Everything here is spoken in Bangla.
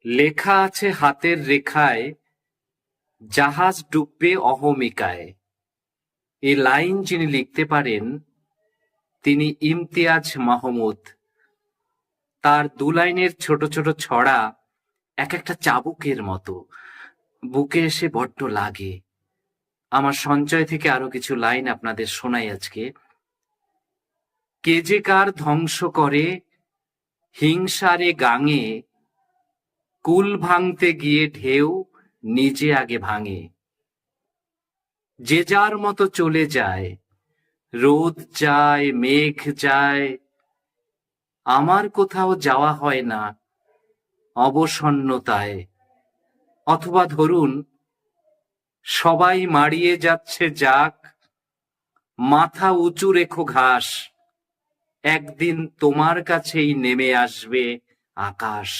লেখা আছে হাতের রেখায়, জাহাজ ডুববে অহমিকায়। এ লাইন যিনি লিখতে পারেন তিনি ইমতিয়াজ মাহমুদ। তার দু লাইনের ছোট ছোট ছড়া এক একটা চাবুকের মতো বুকে এসে বড্ড লাগে। আমার সঞ্চয় থেকে আরো কিছু লাইন আপনাদের শোনাই আজকে। কে যে কার ধ্বংস করে হিংসারে গাঙে, কুল ভাঙতে গিয়ে ঢেউ নিজে আগে ভাঙে। যে যার মতো চলে যায়, রোদ যায় মেঘ যায়, আমার কোথাও যাওয়া হয় না অবসন্নতায়। অথবা ধরুন, সবাই মাড়িয়ে যাচ্ছে যাক, মাথা উঁচু রেখো ঘাস, একদিন তোমার কাছেই নেমে আসবে আকাশ।